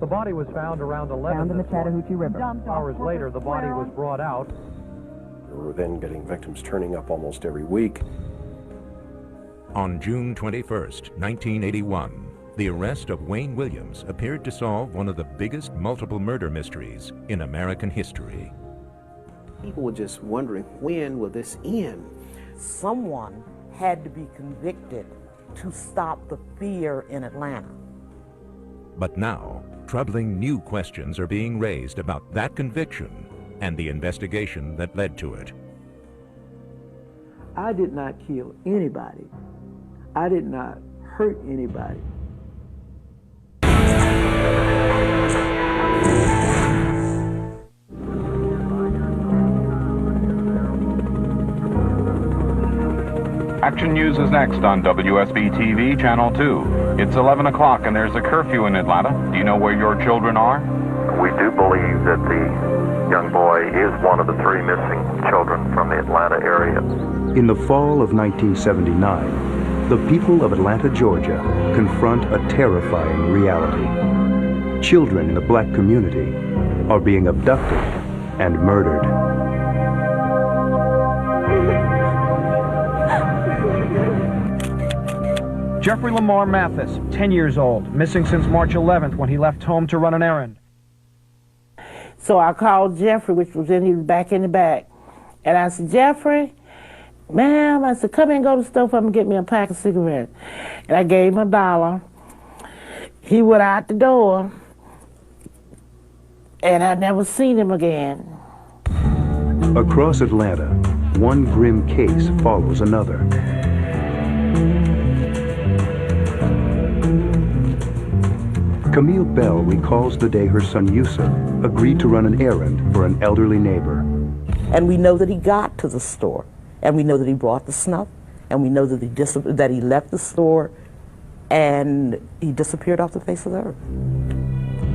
The body was found around 11 Found in the Chattahoochee River. Hours later, the body was brought out. We were then getting victims turning up almost every week. On June 21st, 1981, the arrest of Wayne Williams appeared to solve one of the biggest multiple murder mysteries in American history. People were just wondering, when will this end? Someone had to be convicted to stop the fear in Atlanta. But now, troubling new questions are being raised about that conviction and the investigation that led to it. I did not kill anybody. I did not hurt anybody. Action News is next on WSB-TV Channel 2. It's 11 o'clock and there's a curfew in Atlanta. Do you know where your children are? We do believe that the young boy is one of the 3 missing children from the Atlanta area. In the fall of 1979, the people of Atlanta, Georgia, confront a terrifying reality. Children in the black community are being abducted and murdered. Jeffrey Lamar Mathis, 10 years old, missing since March 11th when he left home to run an errand. So I called Jeffrey, which was he was back in the back. And I said, Jeffrey, ma'am, I said, come in and go to the store for me and get me a pack of cigarettes. And I gave him $1. He went out the door, and I never seen him again. Across Atlanta, one grim case follows another. Camille Bell recalls the day her son Yusuf agreed to run an errand for an elderly neighbor. And we know that he got to the store, and we know that he brought the snuff, and we know that he left the store, and he disappeared off the face of the earth.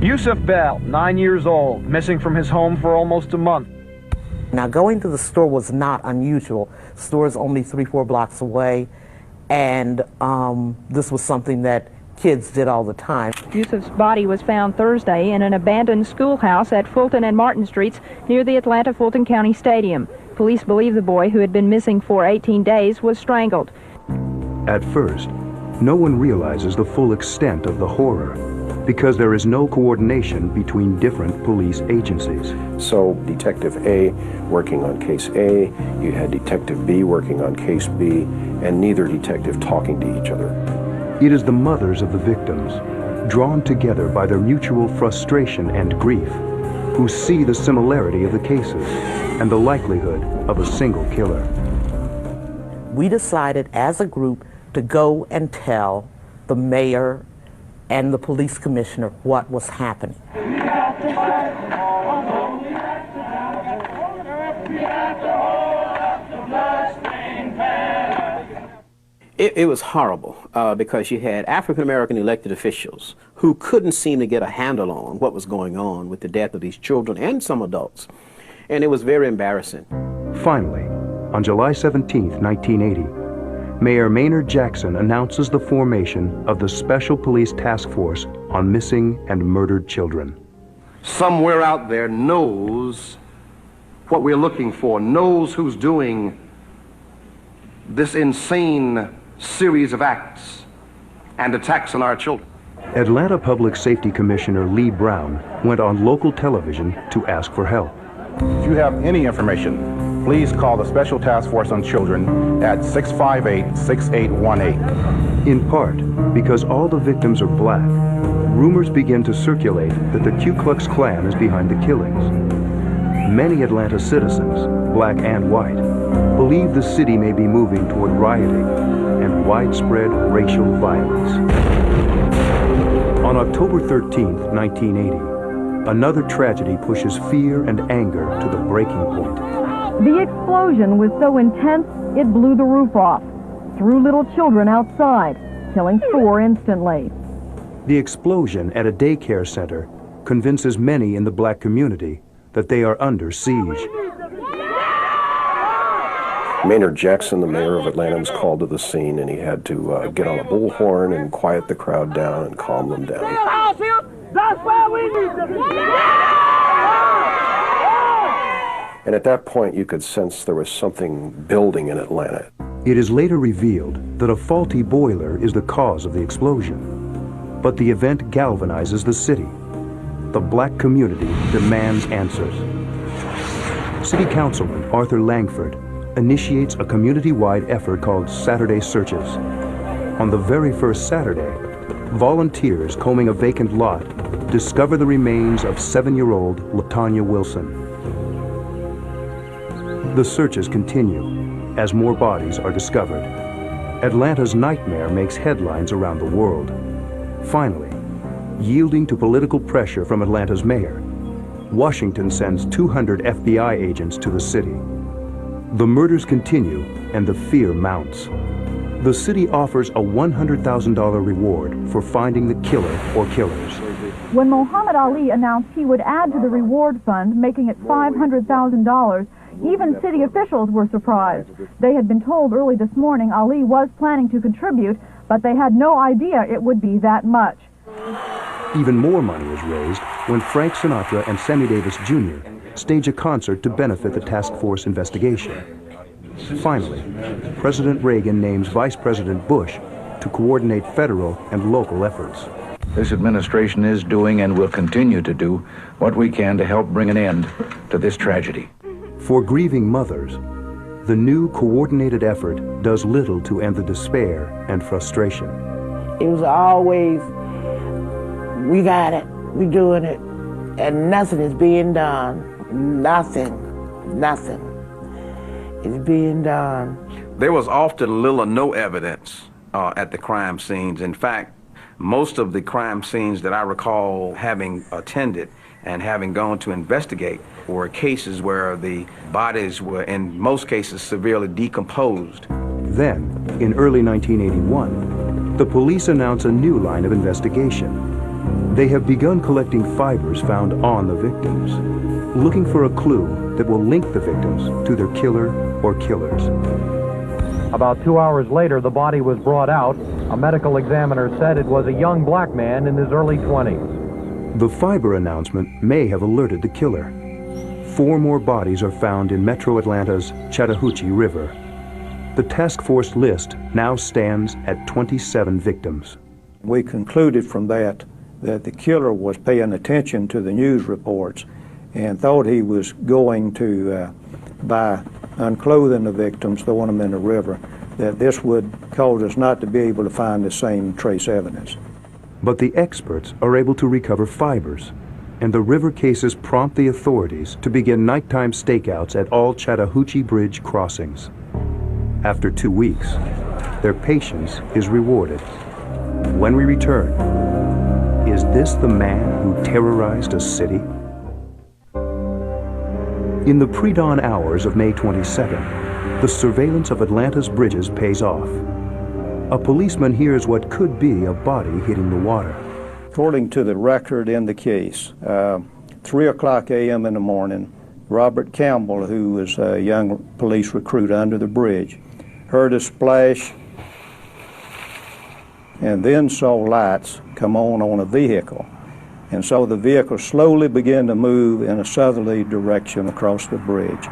Yusuf Bell, 9 years old, missing from his home for almost a month. Now, going to the store was not unusual. The store is only 3-4 blocks away, and this was something that kids did all the time. Yusuf's body was found Thursday in an abandoned schoolhouse at Fulton and Martin Streets near the Atlanta Fulton County Stadium. Police believe the boy, who had been missing for 18 days, was strangled. At first, no one realizes the full extent of the horror because there is no coordination between different police agencies. So Detective A working on case A, you had Detective B working on case B, and neither detective talking to each other. It is the mothers of the victims, drawn together by their mutual frustration and grief, who see the similarity of the cases and the likelihood of a single killer. We decided as a group to go and tell the mayor and the police commissioner what was happening. It was horrible because you had African-American elected officials who couldn't seem to get a handle on what was going on with the death of these children and some adults. And it was very embarrassing. Finally, on July 17, 1980, Mayor Maynard Jackson announces the formation of the Special Police Task Force on Missing and Murdered Children. Somewhere out there knows what we're looking for, knows who's doing this insane series of acts and attacks on our children. Atlanta Public Safety Commissioner Lee Brown went on local television to ask for help. If you have any information, please call the Special Task Force on Children at 658-6818. In part, because all the victims are black, rumors begin to circulate that the Ku Klux Klan is behind the killings. Many Atlanta citizens, black and white, believe the city may be moving toward rioting and widespread racial violence. On October 13, 1980, another tragedy pushes fear and anger to the breaking point. The explosion was so intense, it blew the roof off, threw little children outside, killing 4 instantly. The explosion at a daycare center convinces many in the black community that they are under siege. Maynard Jackson, the mayor of Atlanta, was called to the scene, and he had to get on a bullhorn and quiet the crowd down and calm them down. That's where we And at that point, you could sense there was something building in Atlanta. It is later revealed that a faulty boiler is the cause of the explosion. But the event galvanizes the city. The black community demands answers. City Councilman Arthur Langford initiates a community-wide effort called Saturday Searches. On the very first Saturday, volunteers combing a vacant lot discover the remains of 7-year-old LaTanya Wilson. The searches continue as more bodies are discovered. Atlanta's nightmare makes headlines around the world. Finally, yielding to political pressure from Atlanta's mayor, Washington sends 200 FBI agents to the city. The murders continue and the fear mounts. The city offers a $100,000 reward for finding the killer or killers. When Muhammad Ali announced he would add to the reward fund, making it $500,000, even city officials were surprised. They had been told early this morning Ali was planning to contribute, but they had no idea it would be that much. Even more money is raised when Frank Sinatra and Sammy Davis Jr. stage a concert to benefit the task force investigation. Finally, President Reagan names Vice President Bush to coordinate federal and local efforts. This administration is doing and will continue to do what we can to help bring an end to this tragedy. For grieving mothers, the new coordinated effort does little to end the despair and frustration. It was always, we got it, we doing it, and nothing is being done. Nothing is being done. There was often little or no evidence at the crime scenes. In fact, most of the crime scenes that I recall having attended and having gone to investigate were cases where the bodies were, in most cases, severely decomposed. Then, in early 1981, the police announce a new line of investigation. They have begun collecting fibers found on the victims, looking for a clue that will link the victims to their killer or killers. About 2 hours later, the body was brought out. A medical examiner said it was a young black man in his early 20s. The fiber announcement may have alerted the killer. 4 more bodies are found in Metro Atlanta's Chattahoochee River. The task force list now stands at 27 victims. We concluded from that the killer was paying attention to the news reports and thought he was going to, by unclothing the victims, throwing them in the river, that this would cause us not to be able to find the same trace evidence. But the experts are able to recover fibers, and the river cases prompt the authorities to begin nighttime stakeouts at all Chattahoochee Bridge crossings. After 2 weeks, their patience is rewarded. When we return, is this the man who terrorized a city? In the pre-dawn hours of May 22nd, the surveillance of Atlanta's bridges pays off. A policeman hears what could be a body hitting the water. According to the record in the case, 3:00 a.m. in the morning, Robert Campbell, who was a young police recruit under the bridge, heard a splash and then saw lights come on a vehicle. And so the vehicle slowly began to move in a southerly direction across the bridge.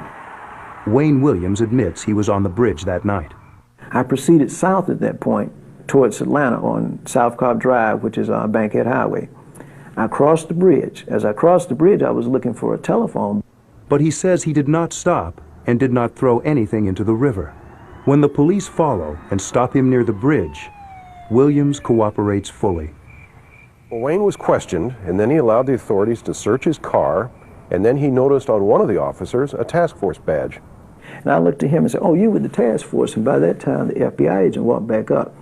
Wayne Williams admits he was on the bridge that night. I proceeded south at that point towards Atlanta on South Cobb Drive, which is our Bankhead Highway. I crossed the bridge. As I crossed the bridge, I was looking for a telephone. But he says he did not stop and did not throw anything into the river. When the police follow and stop him near the bridge, Williams cooperates fully. Well, Wayne was questioned, and then he allowed the authorities to search his car, and then he noticed on one of the officers a task force badge. And I looked at him and said, "Oh, you with the task force." And by that time, the FBI agent walked back up,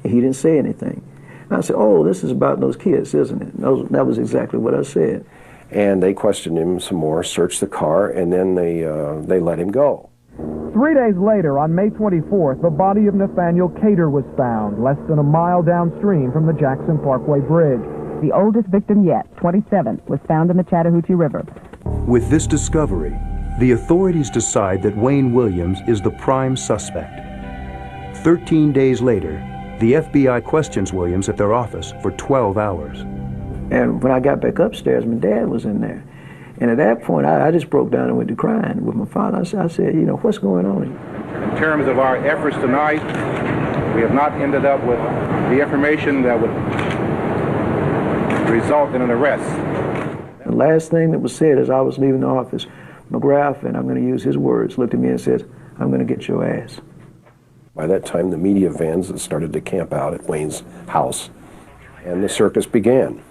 and he didn't say anything. And I said, "Oh, this is about those kids, isn't it?" And that was exactly what I said. And they questioned him some more, searched the car, and then they let him go. 3 days later, on May 24th, the body of Nathaniel Cater was found less than a mile downstream from the Jackson Parkway Bridge. The oldest victim yet, 27, was found in the Chattahoochee River. With this discovery, the authorities decide that Wayne Williams is the prime suspect. 13 days later, the FBI questions Williams at their office for 12 hours. And when I got back upstairs, my dad was in there. And at that point, I just broke down and went to crying with my father. I said, you know, what's going on? In terms of our efforts tonight, we have not ended up with the information that would result in an arrest. The last thing that was said as I was leaving the office, McGrath, and I'm going to use his words, looked at me and said, I'm going to get your ass. By that time, the media vans had started to camp out at Wayne's house, and the circus began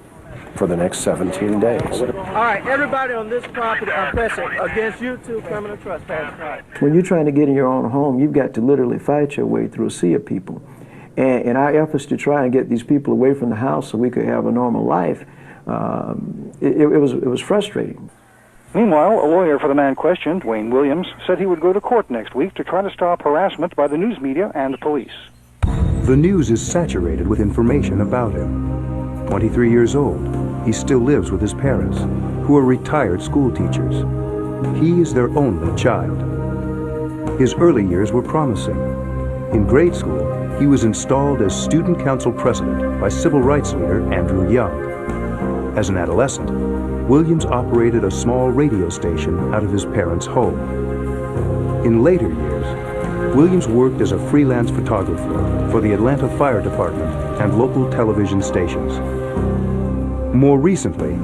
for the next 17 days. All right, everybody on this property are pressing against you two criminal trespass. When you're trying to get in your own home, you've got to literally fight your way through a sea of people. And in our efforts to try and get these people away from the house so we could have a normal life, it was frustrating. Meanwhile, a lawyer for the man questioned, Wayne Williams, said he would go to court next week to try to stop harassment by the news media and police. The news is saturated with information about him. 23 years old, he still lives with his parents, who are retired school teachers. He is their only child. His early years were promising. In grade school, he was installed as student council president by civil rights leader Andrew Young. As an adolescent, Williams operated a small radio station out of his parents' home. In later years, Williams worked as a freelance photographer for the Atlanta Fire Department and local television stations. More recently,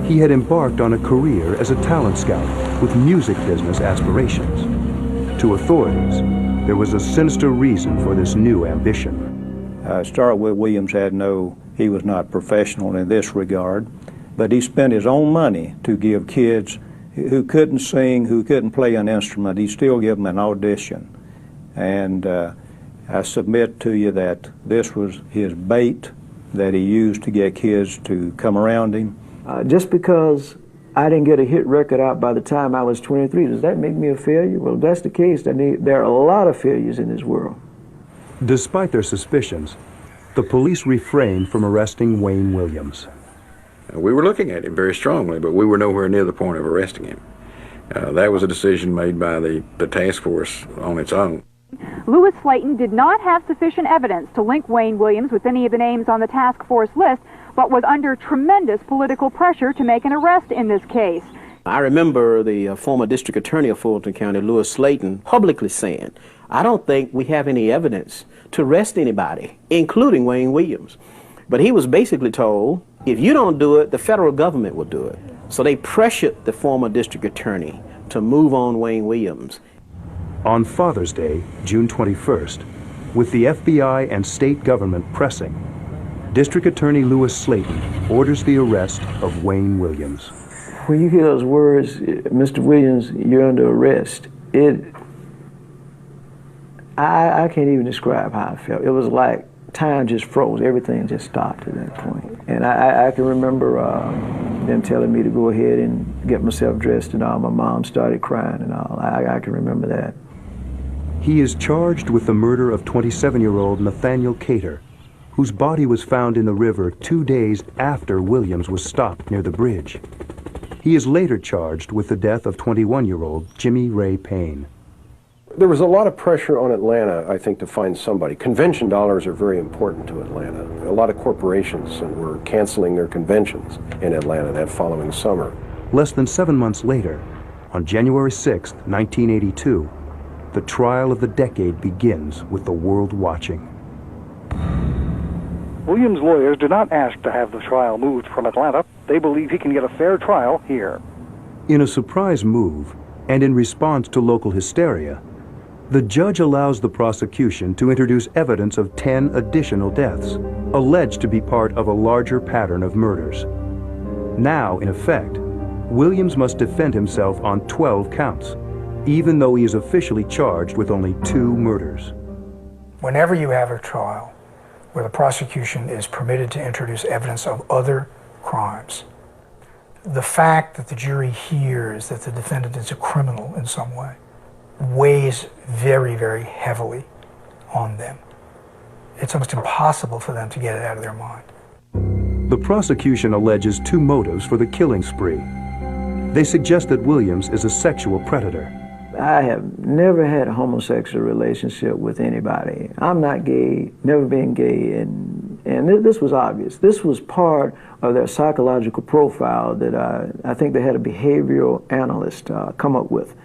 he had embarked on a career as a talent scout with music business aspirations. To authorities, there was a sinister reason for this new ambition. Start with Williams he was not professional in this regard, but he spent his own money to give kids who couldn't sing, who couldn't play an instrument, he still gave them an audition. And I submit to you that this was his bait that he used to get kids to come around him. Just because I didn't get a hit record out by the time I was 23, does that make me a failure? Well, if that's the case, then there are a lot of failures in this world. Despite their suspicions, the police refrained from arresting Wayne Williams. We were looking at him very strongly, but we were nowhere near the point of arresting him. That was a decision made by the task force on its own. Louis Slayton did not have sufficient evidence to link Wayne Williams with any of the names on the task force list, but was under tremendous political pressure to make an arrest in this case. I remember the former district attorney of Fulton County, Louis Slayton, publicly saying, I don't think we have any evidence to arrest anybody, including Wayne Williams. But he was basically told, if you don't do it, the federal government will do it. So they pressured the former district attorney to move on Wayne Williams. On Father's Day, June 21st, with the FBI and state government pressing, District Attorney Louis Slayton orders the arrest of Wayne Williams. When you hear those words, Mr. Williams, you're under arrest, I can't even describe how I felt. It was like time just froze. Everything just stopped at that point. And I can remember them telling me to go ahead and get myself dressed and all. My mom started crying and all. I can remember that. He is charged with the murder of 27-year-old Nathaniel Cater, whose body was found in the river 2 days after Williams was stopped near the bridge. He is later charged with the death of 21-year-old Jimmy Ray Payne. There was a lot of pressure on Atlanta, I think, to find somebody. Convention dollars are very important to Atlanta. A lot of corporations were canceling their conventions in Atlanta that following summer. Less than 7 months later, on January 6, 1982, the trial of the decade begins with the world watching. Williams' lawyers did not ask to have the trial moved from Atlanta. They believe he can get a fair trial here. In a surprise move, and in response to local hysteria, the judge allows the prosecution to introduce evidence of 10 additional deaths, alleged to be part of a larger pattern of murders. Now, in effect, Williams must defend himself on 12 counts, even though he is officially charged with only 2 murders. Whenever you have a trial where the prosecution is permitted to introduce evidence of other crimes, the fact that the jury hears that the defendant is a criminal in some way weighs very, very heavily on them. It's almost impossible for them to get it out of their mind. The prosecution alleges 2 motives for the killing spree. They suggest that Williams is a sexual predator. I have never had a homosexual relationship with anybody. I'm not gay, never been gay, and And this was obvious. This was part of their psychological profile that I think they had a behavioral analyst come up with.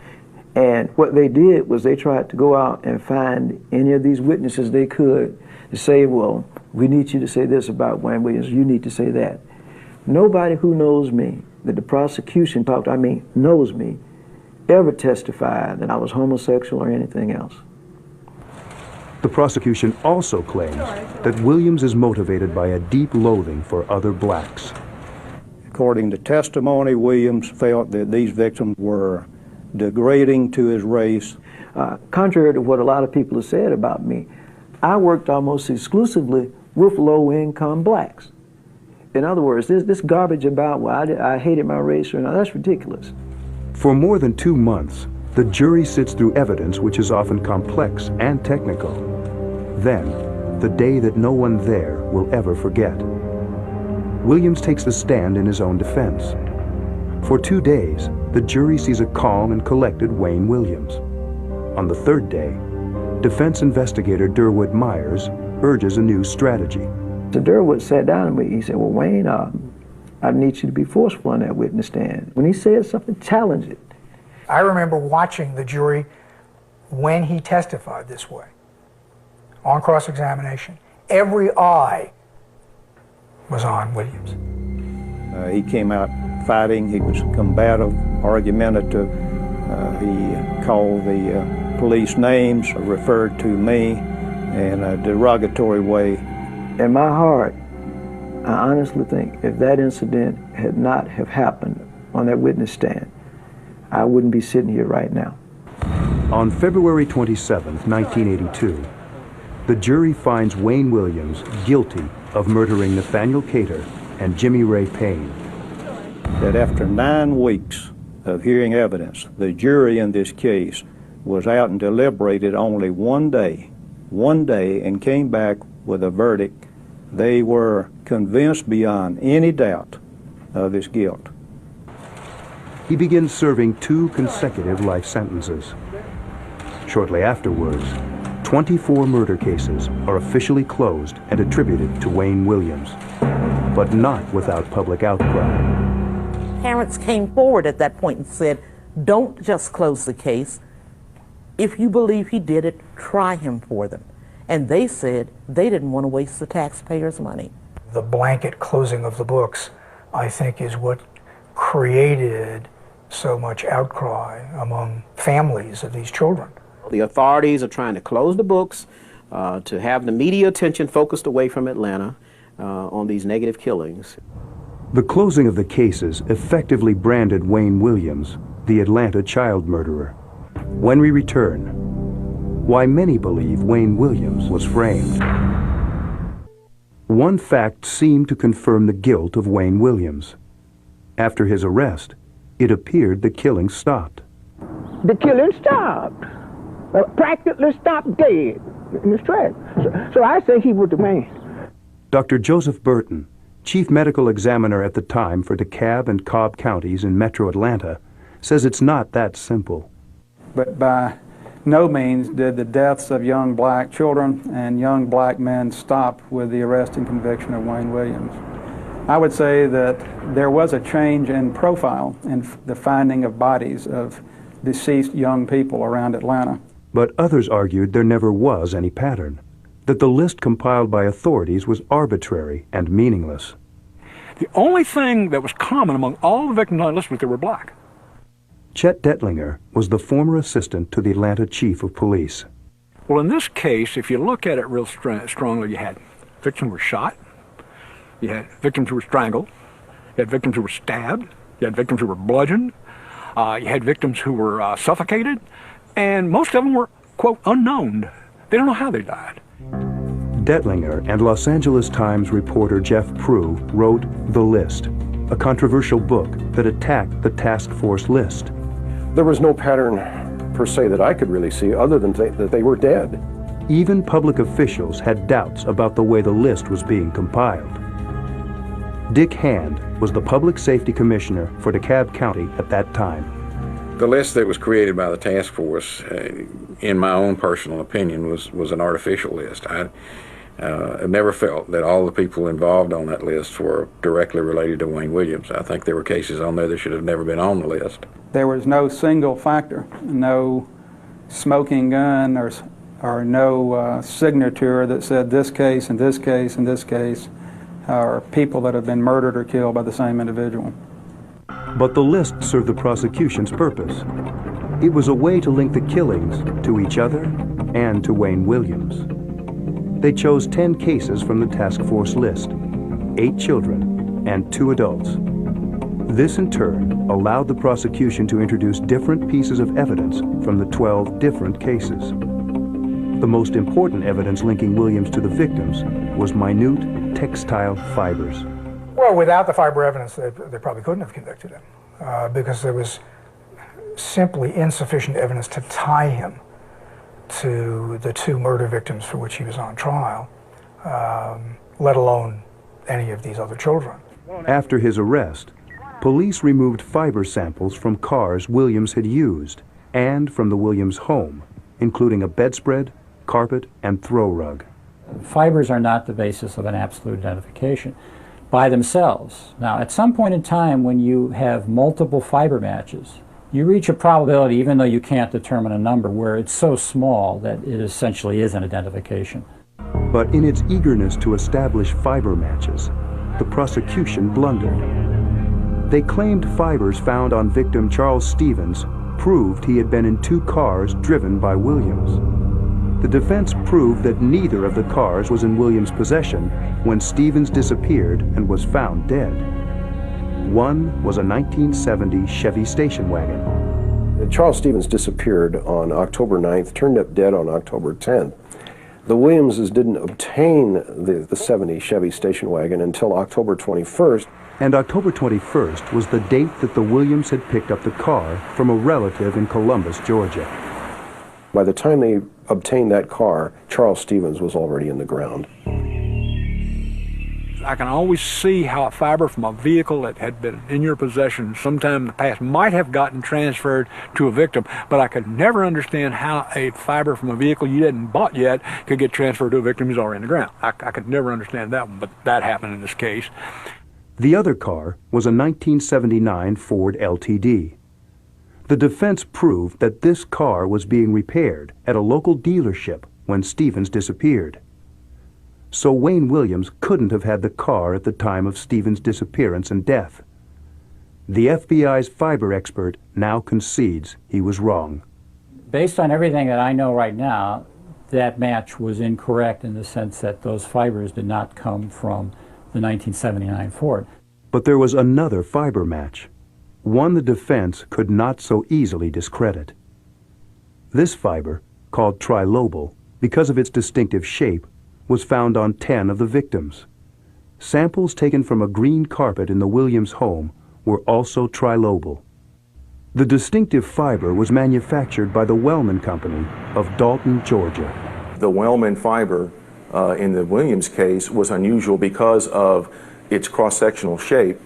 And what they did was they tried to go out and find any of these witnesses they could to say, well, we need you to say this about Wayne Williams, you need to say that. Nobody who knows me, that the prosecution knows me, ever testified that I was homosexual or anything else. The prosecution also claims that Williams is motivated by a deep loathing for other blacks. According to testimony, Williams felt that these victims were degrading to his race. Contrary to what a lot of people have said about me, I worked almost exclusively with low-income blacks. In other words, this garbage about, well, I hated my race, or no, that's ridiculous. For more than 2 months, the jury sits through evidence which is often complex and technical. Then, the day that no one there will ever forget. Williams takes the stand in his own defense. For 2 days, the jury sees a calm and collected Wayne Williams. On the third day, defense investigator Durwood Myers urges a new strategy. So Durwood sat down with me. He said, well, Wayne, I need you to be forceful on that witness stand. When he says something, challenge it. I remember watching the jury when he testified this way, on cross-examination. Every eye was on Williams. He came out fighting. He was combative, argumentative. He called the police names, referred to me in a derogatory way. In my heart, I honestly think if that incident had not have happened on that witness stand, I wouldn't be sitting here right now. On February 27, 1982, the jury finds Wayne Williams guilty of murdering Nathaniel Cater and Jimmy Ray Payne. That after 9 weeks of hearing evidence, the jury in this case was out and deliberated only one day, and came back with a verdict. They were convinced beyond any doubt of his guilt. He begins serving 2 consecutive life sentences. Shortly afterwards, 24 murder cases are officially closed and attributed to Wayne Williams, but not without public outcry. Parents came forward at that point and said, don't just close the case. If you believe he did it, try him for them. And they said they didn't want to waste the taxpayers' money. The blanket closing of the books, I think, is what created so much outcry among families of these children. The authorities are trying to close the books, to have the media attention focused away from Atlanta on these negative killings. The closing of the cases effectively branded Wayne Williams the Atlanta child murderer. When we return, why many believe Wayne Williams was framed. One fact seemed to confirm the guilt of Wayne Williams. After his arrest, it appeared the killing stopped. The killing stopped. Practically stopped dead in his tracks. So I say he was the man. Dr. Joseph Burton, chief medical examiner at the time for DeKalb and Cobb counties in metro Atlanta, says it's not that simple. But by no means did the deaths of young black children and young black men stop with the arrest and conviction of Wayne Williams. I would say that there was a change in profile in the finding of bodies of deceased young people around Atlanta. But others argued there never was any pattern, that the list compiled by authorities was arbitrary and meaningless. The only thing that was common among all the victims on the list was they were black. Chet Dettlinger was the former assistant to the Atlanta chief of police. Well, in this case, if you look at it real strongly, you had victims who were shot, you had victims who were strangled, you had victims who were stabbed, you had victims who were bludgeoned, you had victims who were suffocated, and most of them were, quote, unknown. They don't know how they died. Dettlinger and Los Angeles Times reporter Jeff Prue wrote The List, a controversial book that attacked the task force list. There was no pattern per se that I could really see other than that they were dead. Even public officials had doubts about the way the list was being compiled. Dick Hand was the public safety commissioner for DeKalb County at that time. The list that was created by the task force, in my own personal opinion, was an artificial list. I never felt that all the people involved on that list were directly related to Wayne Williams. I think there were cases on there that should have never been on the list. There was no single factor, no smoking gun or no signature that said this case and this case and this case are people that have been murdered or killed by the same individual. But the list served the prosecution's purpose. It was a way to link the killings to each other and to Wayne Williams. They chose 10 cases from the task force list, 8 children and 2 adults. This in turn allowed the prosecution to introduce different pieces of evidence from the 12 different cases. The most important evidence linking Williams to the victims was minute textile fibers. Well, without the fiber evidence, they probably couldn't have convicted him because there was simply insufficient evidence to tie him to the 2 murder victims for which he was on trial, let alone any of these other children. After his arrest, police removed fiber samples from cars Williams had used and from the Williams home, including a bedspread, carpet, and throw rug. Fibers are not the basis of an absolute identification by themselves. Now, at some point in time when you have multiple fiber matches, you reach a probability, even though you can't determine a number, where it's so small that it essentially is an identification. But in its eagerness to establish fiber matches, the prosecution blundered. They claimed fibers found on victim Charles Stevens proved he had been in 2 cars driven by Williams. The defense proved that neither of the cars was in Williams' possession when Stevens disappeared and was found dead. One was a 1970 Chevy station wagon. Charles Stevens disappeared on October 9th, turned up dead on October 10th. The Williamses didn't obtain the 70 Chevy station wagon until October 21st. And October 21st was the date that the Williams had picked up the car from a relative in Columbus, Georgia. By the time they obtained that car, Charles Stevens was already in the ground. I can always see how a fiber from a vehicle that had been in your possession sometime in the past might have gotten transferred to a victim, but I could never understand how a fiber from a vehicle you hadn't bought yet could get transferred to a victim who's already in the ground. I could never understand that one, but that happened in this case. The other car was a 1979 Ford LTD. The defense proved that this car was being repaired at a local dealership when Stevens disappeared. So Wayne Williams couldn't have had the car at the time of Stevens' disappearance and death. The FBI's fiber expert now concedes he was wrong. Based on everything that I know right now, that match was incorrect in the sense that those fibers did not come from the 1979 Ford. But there was another fiber match, one the defense could not so easily discredit. This fiber, called trilobal because of its distinctive shape, was found on 10 of the victims. Samples taken from a green carpet in the Williams home were also trilobal. The distinctive fiber was manufactured by the Wellman Company of Dalton, Georgia. The Wellman fiber in the Williams case was unusual because of its cross-sectional shape.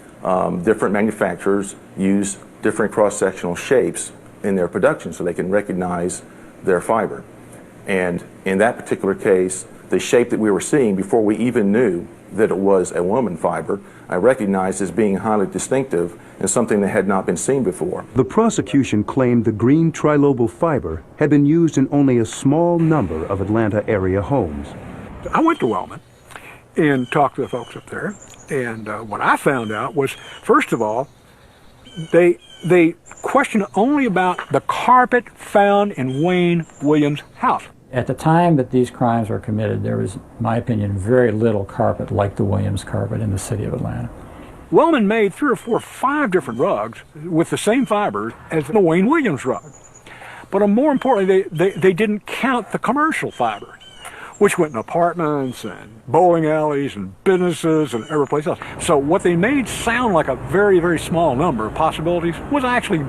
Different manufacturers use different cross-sectional shapes in their production so they can recognize their fiber. And in that particular case, the shape that we were seeing before we even knew that it was a Wellman fiber, I recognized as being highly distinctive and something that had not been seen before. The prosecution claimed the green trilobal fiber had been used in only a small number of Atlanta area homes. I went to Wellman and talked to the folks up there, and what I found out was, first of all, they questioned only about the carpet found in Wayne Williams' house. At the time that these crimes were committed, there was, in my opinion, very little carpet like the Williams carpet in the city of Atlanta. Wellman made 3 or 4 or 5 different rugs with the same fibers as the Wayne Williams rug. But more importantly, they didn't count the commercial fiber, which went in apartments and bowling alleys and businesses and every place else. So what they made sound like a very, very small number of possibilities was actually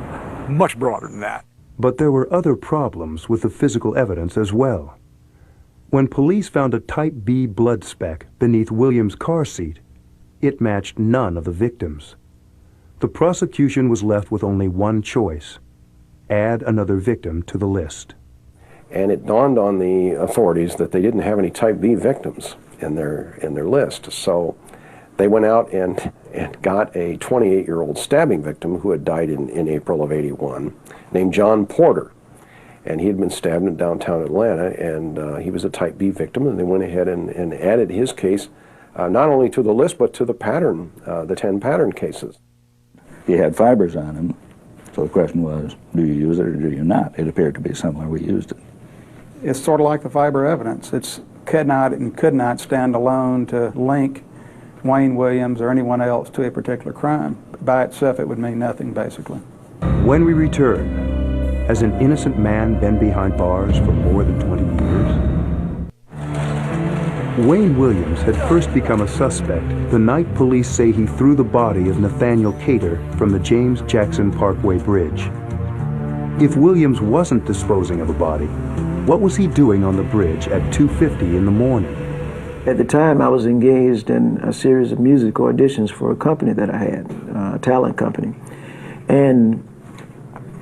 much broader than that. But there were other problems with the physical evidence as well. When police found a type B blood speck beneath Williams' car seat, it matched none of the victims. The prosecution was left with only one choice: add another victim to the list. And it dawned on the authorities that they didn't have any type B victims. in their list. So they went out and got a 28-year-old stabbing victim who had died in April of '81, named John Porter. And he had been stabbed in downtown Atlanta, and he was a type B victim, and they went ahead and added his case not only to the list, but to the pattern, the 10 pattern cases. He had fibers on him, so the question was, do you use it or do you not? It appeared to be similar. We used it. It's sort of like the fiber evidence. It could not stand alone to link Wayne Williams or anyone else to a particular crime. By itself, it would mean nothing, basically. When we return, has an innocent man been behind bars for more than 20 years? Wayne Williams had first become a suspect the night police say he threw the body of Nathaniel Cater from the James Jackson Parkway Bridge. If Williams wasn't disposing of a body, what was he doing on the bridge at 2:50 in the morning? At the time, I was engaged in a series of music auditions for a company that I had, a talent company. And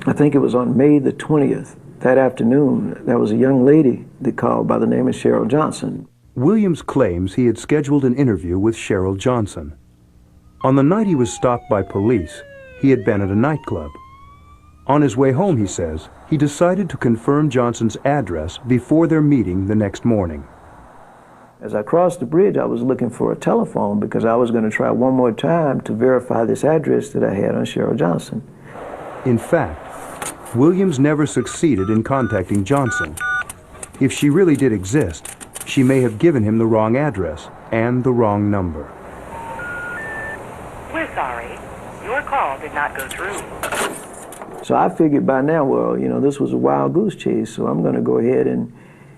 I think it was on May the 20th, that afternoon, there was a young lady that called by the name of Cheryl Johnson. Williams claims he had scheduled an interview with Cheryl Johnson. On the night he was stopped by police, he had been at a nightclub. On his way home, he says, he decided to confirm Johnson's address before their meeting the next morning. As I crossed the bridge, I was looking for a telephone because I was going to try one more time to verify this address that I had on Cheryl Johnson. In fact, Williams never succeeded in contacting Johnson. If she really did exist, she may have given him the wrong address and the wrong number. We're sorry. Your call did not go through. So I figured by now, well, you know, this was a wild goose chase, so I'm going to go ahead and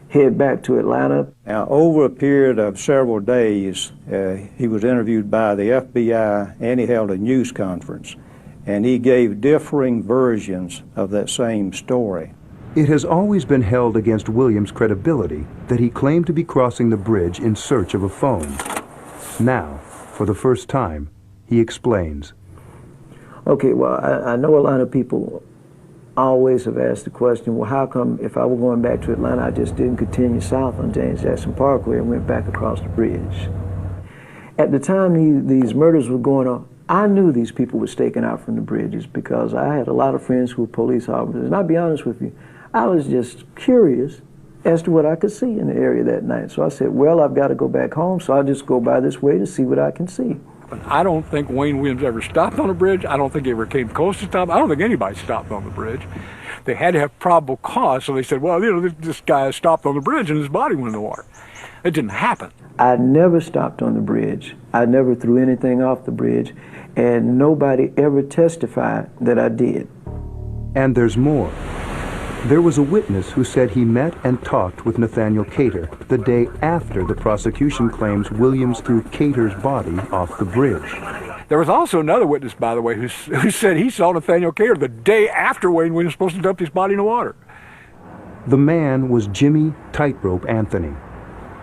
head back to Atlanta. Now, over a period of several days, he was interviewed by the FBI, and he held a news conference, and he gave differing versions of that same story. It has always been held against Williams' credibility that he claimed to be crossing the bridge in search of a phone. Now, for the first time, he explains. Okay, well, I know a lot of people always have asked the question, well, how come if I were going back to Atlanta, I just didn't continue south on James Jackson Parkway and went back across the bridge? At the time these murders were going on, I knew these people were staking out from the bridges because I had a lot of friends who were police officers. And I'll be honest with you, I was just curious as to what I could see in the area that night. So I said, well, I've got to go back home, so I'll just go by this way to see what I can see. I don't think Wayne Williams ever stopped on a bridge. I don't think he ever came close to stop. I don't think anybody stopped on the bridge. They had to have probable cause, so they said, well, you know, this guy stopped on the bridge and his body went in the water. It didn't happen. I never stopped on the bridge. I never threw anything off the bridge, and nobody ever testified that I did. And there's more. There was a witness who said he met and talked with Nathaniel Cater the day after the prosecution claims Williams threw Cater's body off the bridge. There was also another witness, by the way, who said he saw Nathaniel Cater the day after Wayne Williams was supposed to dump his body in the water. The man was Jimmy Tightrope Anthony,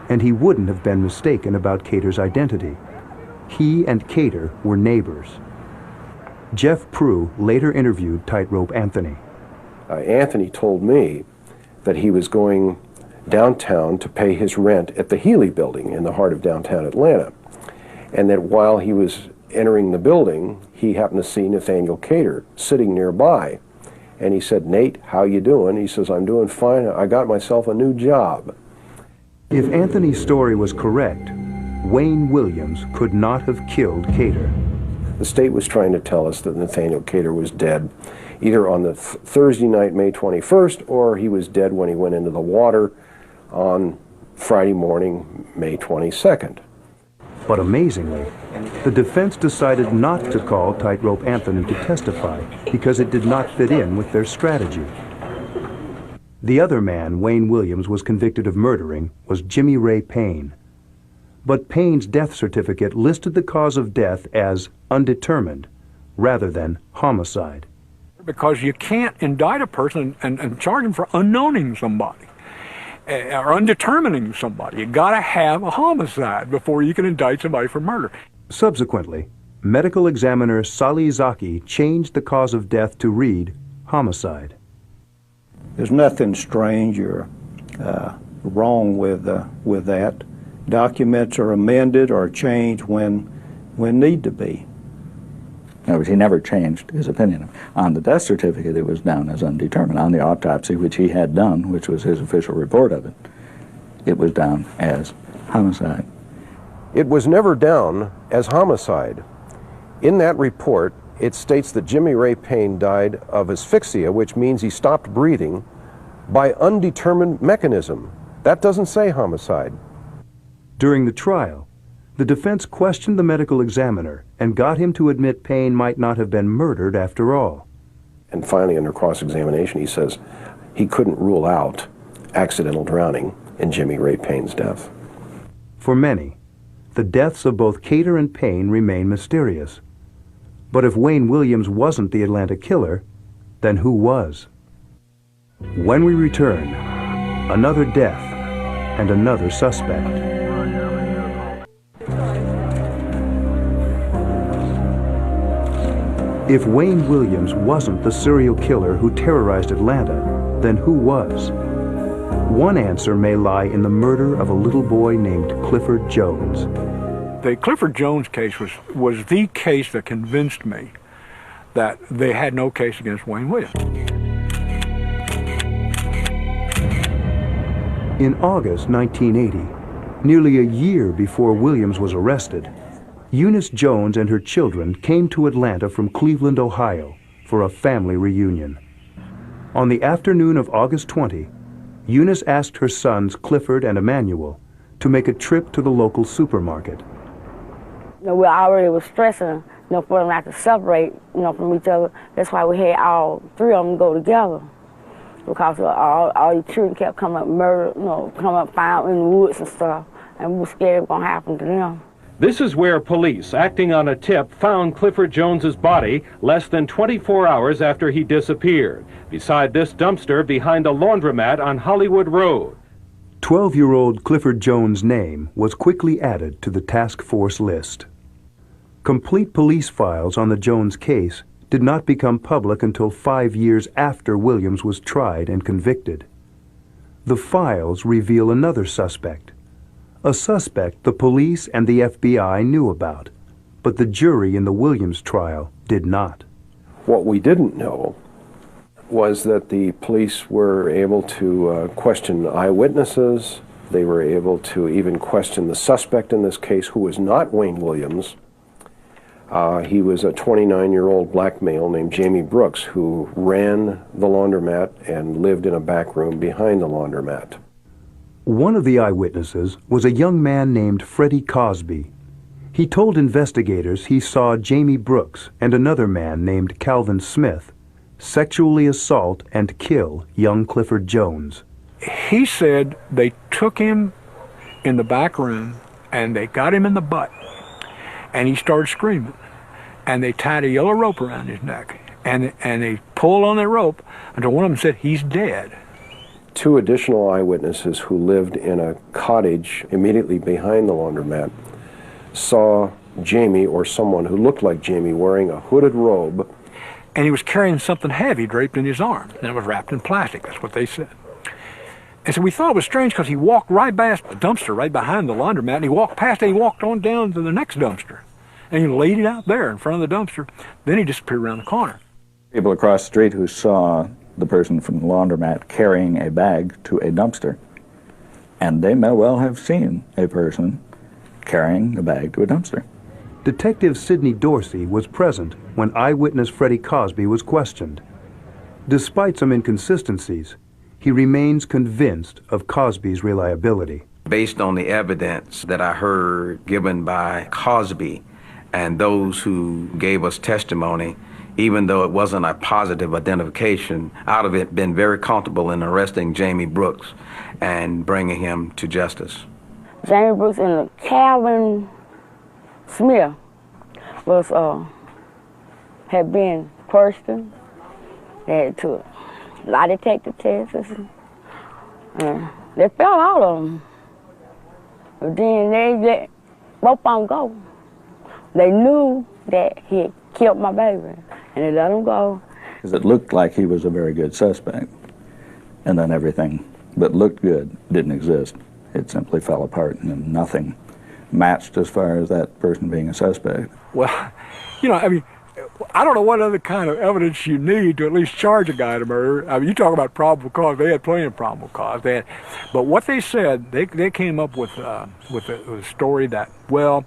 and he wouldn't have been mistaken about Cater's identity. He and Cater were neighbors. Jeff Prue later interviewed Tightrope Anthony. Anthony told me that he was going downtown to pay his rent at the Healy Building in the heart of downtown Atlanta, and that while he was entering the building, he happened to see Nathaniel Cater sitting nearby, and he said, "Nate, how you doing?" He says, "I'm doing fine. I got myself a new job." If Anthony's story was correct, Wayne Williams could not have killed Cater. The state was trying to tell us that Nathaniel Cater was dead either on the Thursday night, May 21st, or he was dead when he went into the water on Friday morning, May 22nd. But amazingly, the defense decided not to call Tightrope Anthony to testify because it did not fit in with their strategy. The other man Wayne Williams was convicted of murdering was Jimmy Ray Payne. But Payne's death certificate listed the cause of death as undetermined rather than homicide. Because you can't indict a person and charge him for unknowing somebody or undetermining somebody. You got to have a homicide before you can indict somebody for murder. Subsequently, medical examiner Sali Zaki changed the cause of death to read homicide. There's nothing strange or wrong with that. documents are amended or changed when need to be. In other words, he never changed his opinion. On the death certificate, it was down as undetermined. On the autopsy, which he had done, which was his official report of it, it was down as homicide. It was never down as homicide. In that report, it states that Jimmy Ray Payne died of asphyxia, which means he stopped breathing, by undetermined mechanism. That doesn't say homicide. During the trial, the defense questioned the medical examiner and got him to admit Payne might not have been murdered after all. And finally, under cross-examination, he says he couldn't rule out accidental drowning in Jimmy Ray Payne's death. For many, the deaths of both Cater and Payne remain mysterious. But if Wayne Williams wasn't the Atlanta killer, then who was? When we return, another death and another suspect. If Wayne Williams wasn't the serial killer who terrorized Atlanta, then who was? One answer may lie in the murder of a little boy named Clifford Jones. The Clifford Jones case was the case that convinced me that they had no case against Wayne Williams. In August 1980, nearly a year before Williams was arrested, Eunice Jones and her children came to Atlanta from Cleveland, Ohio, for a family reunion. On the afternoon of August 20, Eunice asked her sons Clifford and Emmanuel to make a trip to the local supermarket. We already was stressing, for them not to separate, from each other. That's why we had all three of them go together. Because all these children kept coming up murdered, coming up found in the woods and stuff, and we were scared it was going to happen to them. This is where police, acting on a tip, found Clifford Jones's body less than 24 hours after he disappeared, beside this dumpster behind a laundromat on Hollywood Road. 12-year-old Clifford Jones' name was quickly added to the task force list. Complete police files on the Jones case did not become public until 5 years after Williams was tried and convicted. The files reveal another suspect, a suspect the police and the FBI knew about, but the jury in the Williams trial did not. What we didn't know was that the police were able to question eyewitnesses. They were able to even question the suspect in this case, who was not Wayne Williams. He was a 29-year-old black male named Jamie Brooks, who ran the laundromat and lived in a back room behind the laundromat. One of the eyewitnesses was a young man named Freddie Cosby. He told investigators he saw Jamie Brooks and another man named Calvin Smith sexually assault and kill young Clifford Jones. He said they took him in the back room and they got him in the butt and he started screaming, and they tied a yellow rope around his neck and they pulled on that rope until one of them said, "He's dead." Two additional eyewitnesses who lived in a cottage immediately behind the laundromat saw Jamie, or someone who looked like Jamie, wearing a hooded robe. And he was carrying something heavy draped in his arm, and it was wrapped in plastic. That's what they said. And so we thought it was strange because he walked right past the dumpster right behind the laundromat, and he walked past it, and he walked on down to the next dumpster. And he laid it out there in front of the dumpster. Then he disappeared around the corner. People across the street who saw the person from the laundromat carrying a bag to a dumpster, and they may well have seen a person carrying a bag to a dumpster. Detective Sidney Dorsey was present when eyewitness Freddie Cosby was questioned. Despite some inconsistencies, he remains convinced of Cosby's reliability. Based on the evidence that I heard given by Cosby and those who gave us testimony, even though it wasn't a positive identification, out of it been very comfortable in arresting Jamie Brooks and bringing him to justice. Jamie Brooks and Calvin Smith had been questioned. They had to lie detector tests. They found all of them. But then they let both of them go. They knew that he had killed my baby, and they let him go. Because it looked like he was a very good suspect, and then everything that looked good didn't exist. it simply fell apart and nothing matched as far as that person being a suspect. Well, you know, I mean, I don't know what other kind of evidence you need to at least charge a guy to murder. I mean, you talk about probable cause. They had plenty of probable cause. But what they said, they came up with a story that, well,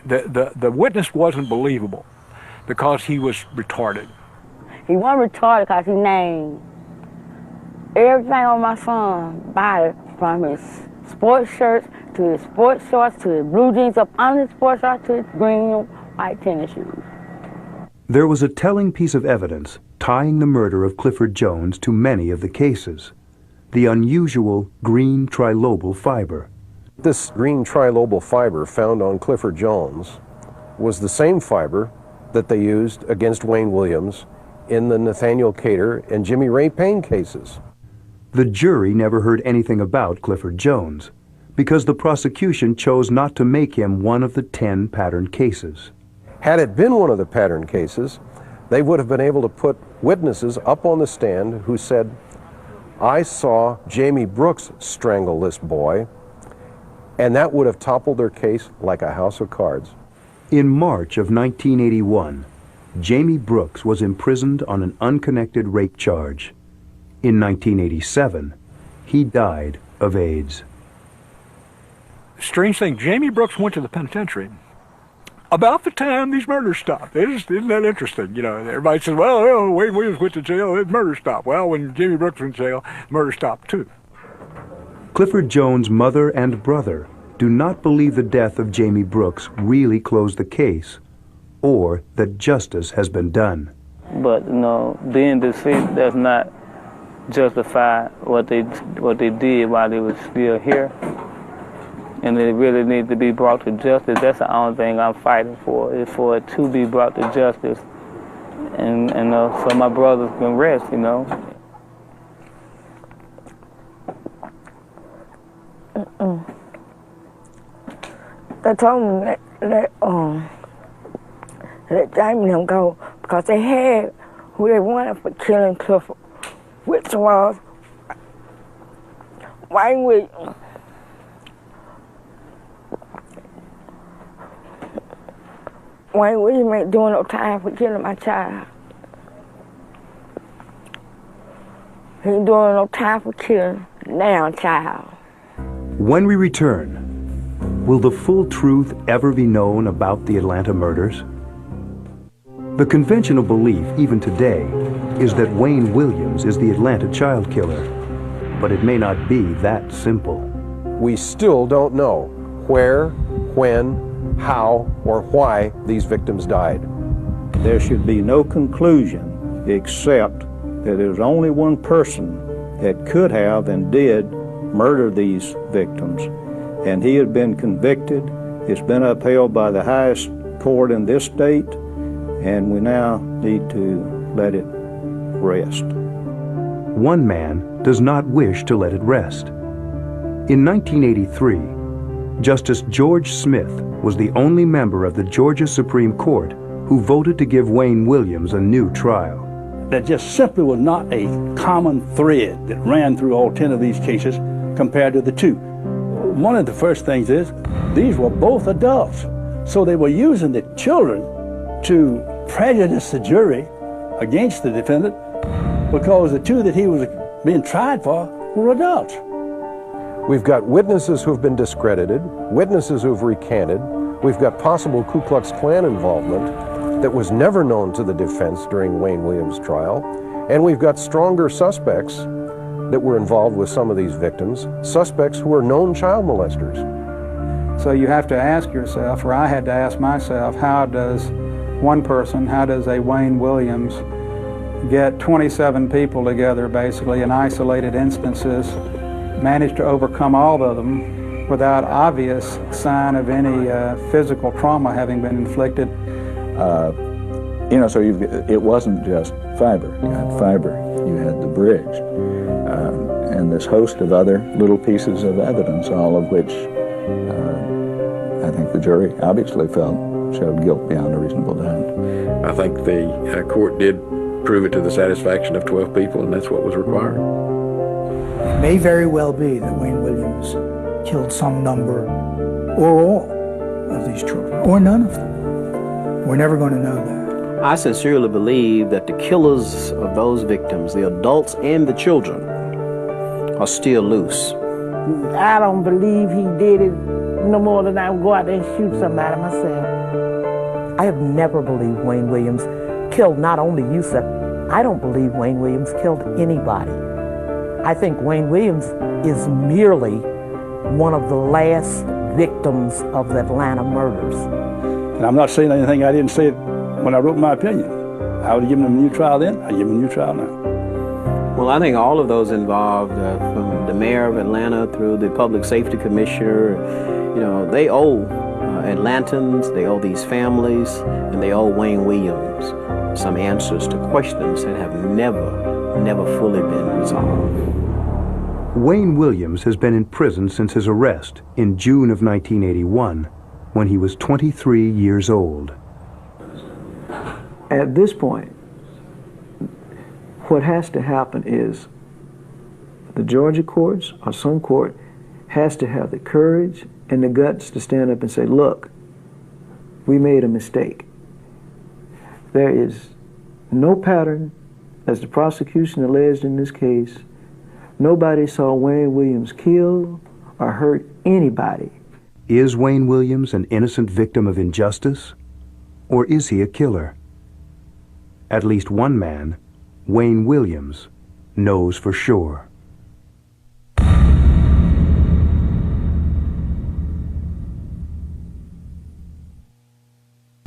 the witness wasn't believable because he was retarded. He wasn't retarded because he named everything on my son's body, from his sports shirts to his sports shorts to his blue jeans up under his sports shorts to his green and white tennis shoes. There was a telling piece of evidence tying the murder of Clifford Jones to many of the cases: the unusual green trilobal fiber. This green trilobal fiber found on Clifford Jones was the same fiber that they used against Wayne Williams in the Nathaniel Cater and Jimmy Ray Payne cases. The jury never heard anything about Clifford Jones because the prosecution chose not to make him one of the 10 pattern cases. Had it been one of the pattern cases, they would have been able to put witnesses up on the stand who said, I saw Jamie Brooks strangle this boy, and that would have toppled their case like a house of cards. In March of 1981, Jamie Brooks was imprisoned on an unconnected rape charge. In 1987, he died of AIDS. Strange thing, Jamie Brooks went to the penitentiary about the time these murders stopped. Isn't that interesting? You know, everybody says, well, Wayne Williams went to jail, his murder stopped. Well, when Jamie Brooks went to jail, murder stopped too. Clifford Jones' mother and brother do not believe the death of Jamie Brooks really closed the case, or that justice has been done. But, you know, being deceased does not justify what they did while they were still here. And they really need to be brought to justice. That's the only thing I'm fighting for, is for it to be brought to justice. And so my brothers can rest, you know. They told me let Jamie and them go because they had who they wanted for killing Clifford, which was Wayne Williams. Wayne Williams ain't doing no time for killing my child. He ain't doing no time for killing now child. When we return, will the full truth ever be known about the Atlanta murders? The conventional belief, even today, is that Wayne Williams is the Atlanta child killer. But it may not be that simple. We still don't know where, when, how, or why these victims died. There should be no conclusion except that there was only one person that could have and did murder these victims, and he had been convicted. It's been upheld by the highest court in this state, and we now need to let it rest. One man does not wish to let it rest. In 1983, Justice George Smith was the only member of the Georgia Supreme Court who voted to give Wayne Williams a new trial. There just simply was not a common thread that ran through all 10 of these cases compared to the two. One of the first things is these were both adults, so they were using the children to prejudice the jury against the defendant because the two that he was being tried for were adults. We've got witnesses who've been discredited, witnesses who've recanted. We've got possible Ku Klux Klan involvement that was never known to the defense during Wayne Williams' trial. And we've got stronger suspects that were involved with some of these victims, suspects who are known child molesters. So you have to ask yourself, or I had to ask myself, how does one person, how does a Wayne Williams get 27 people together basically in isolated instances, manage to overcome all of them without obvious sign of any physical trauma having been inflicted? You know, so it wasn't just fiber. You had fiber, you had the bridge, and this host of other little pieces of evidence, all of which I think the jury obviously felt showed guilt beyond a reasonable doubt. I think the court did prove it to the satisfaction of 12 people, and that's what was required. may very well be that Wayne Williams killed some number or all of these children, or none of them. We're never going to know that. I sincerely believe that the killers of those victims, the adults and the children, are still loose. I don't believe he did it no more than I would go out there and shoot somebody myself. I have never believed Wayne Williams killed not only Yusef, I don't believe Wayne Williams killed anybody. I think Wayne Williams is merely one of the last victims of the Atlanta murders. And I'm not saying anything I didn't say when I wrote my opinion. I would have given him a new trial then, I give him a new trial now. Well, I think all of those involved, from the mayor of Atlanta through the public safety commissioner, you know, they owe Atlantans, they owe these families, and they owe Wayne Williams some answers to questions that have never fully been resolved. Wayne Williams has been in prison since his arrest in June of 1981, when he was 23 years old. At this point, what has to happen is the Georgia courts or some court has to have the courage and the guts to stand up and say, look, we made a mistake. There is no pattern, as the prosecution alleged in this case. Nobody saw Wayne Williams kill or hurt anybody. Is Wayne Williams an innocent victim of injustice, or is he a killer? At least one man, Wayne Williams, knows for sure.